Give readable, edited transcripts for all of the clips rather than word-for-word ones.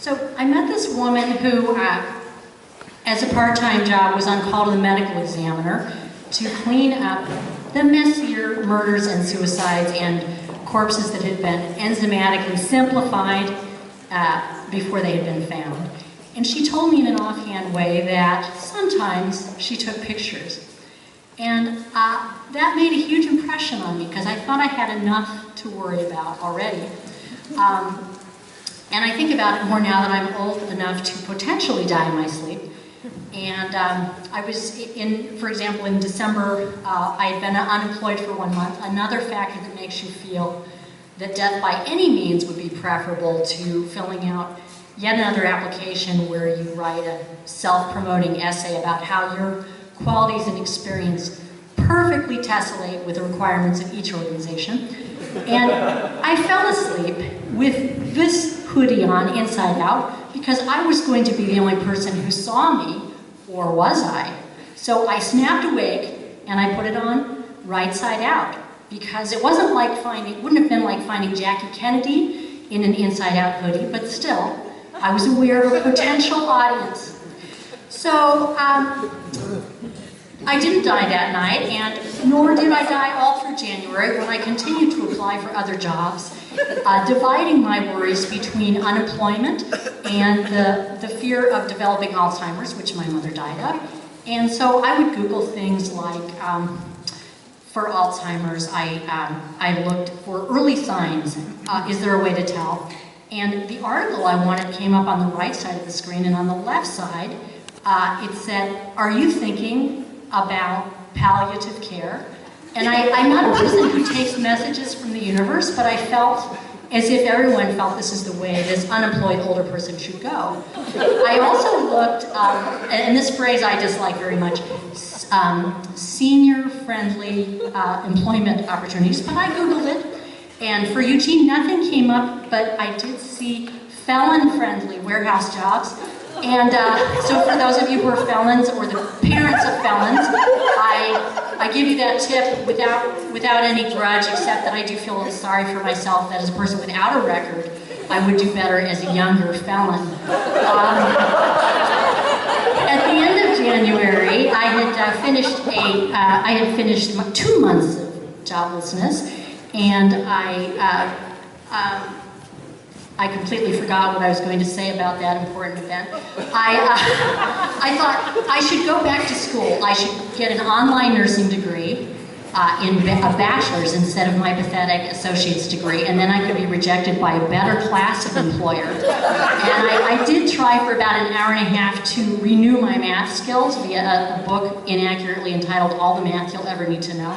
So I met this woman who, as a part-time job, was on call to the medical examiner to clean up the messier murders and suicides and corpses that had been enzymatically simplified before they had been found. And she told me in an offhand way that sometimes she took pictures. And that made a huge impression on me because I thought I had enough to worry about already. And I think about it more now that I'm old enough to potentially die in my sleep. And I was for example, in December, I had been unemployed for 1 month. Another factor that makes you feel that death by any means would be preferable to filling out yet another application where you write a self-promoting essay about how your qualities and experience perfectly tessellate with the requirements of each organization. And I fell asleep with this hoodie on inside out because I was going to be the only person who saw me, or was I? So I snapped awake and I put it on right side out because it wouldn't have been like finding Jackie Kennedy in an inside out hoodie, but still, I was aware of a potential audience. So I didn't die that night, and nor did I die all through January when I continued to apply for other jobs, dividing my worries between unemployment and the fear of developing Alzheimer's, which my mother died of. And so I would Google things like, for Alzheimer's, I looked for early signs. Is there a way to tell? And the article I wanted came up on the right side of the screen, and on the left side, it said, "Are you thinking about palliative care?" And I'm not a person who takes messages from the universe, but I felt as if everyone felt this is the way this unemployed older person should go. I also looked, and this phrase I dislike very much, senior-friendly employment opportunities, but I Googled it. And for Eugene, nothing came up, but I did see felon-friendly warehouse jobs. And so for those of you who are felons or the parents of felons, I give you that tip without any grudge, except that I do feel a little sorry for myself that as a person without a record, I would do better as a younger felon. At the end of January, I had finished 2 months of joblessness, and I completely forgot what I was going to say about that important event. I thought I should go back to school. I should get an online nursing degree in a bachelor's instead of my pathetic associate's degree, and then I could be rejected by a better class of employer. And I did try for about an hour and a half to renew my math skills via a book inaccurately entitled All the Math You'll Ever Need to Know.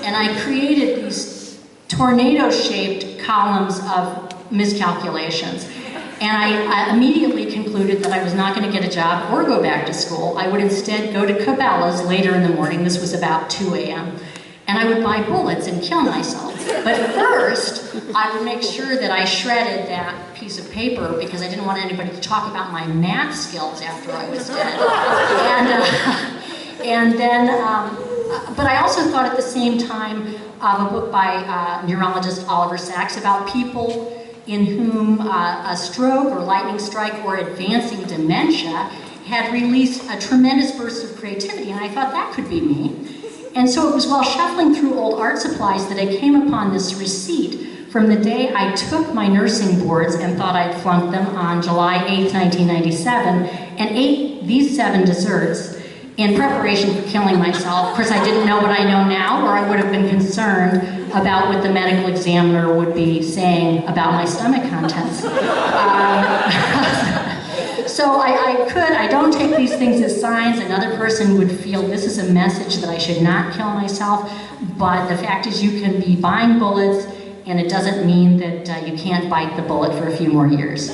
And I created these tornado-shaped columns of miscalculations. And I immediately concluded that I was not going to get a job or go back to school. I would instead go to Cabela's later in the morning. This was about 2 a.m. And I would buy bullets and kill myself. But first, I would make sure that I shredded that piece of paper because I didn't want anybody to talk about my math skills after I was dead. But I also thought at the same time of a book by neurologist Oliver Sacks about people in whom a stroke or lightning strike or advancing dementia had released a tremendous burst of creativity, and I thought that could be me. And so it was while shuffling through old art supplies that I came upon this receipt from the day I took my nursing boards and thought I'd flunked them on July 8, 1997, and ate these 7 desserts in preparation for killing myself. Of course, I didn't know what I know now, or I would have been concerned about what the medical examiner would be saying about my stomach contents. So I don't take these things as signs. Another person would feel this is a message that I should not kill myself, but the fact is you can be buying bullets, and it doesn't mean that you can't bite the bullet for a few more years.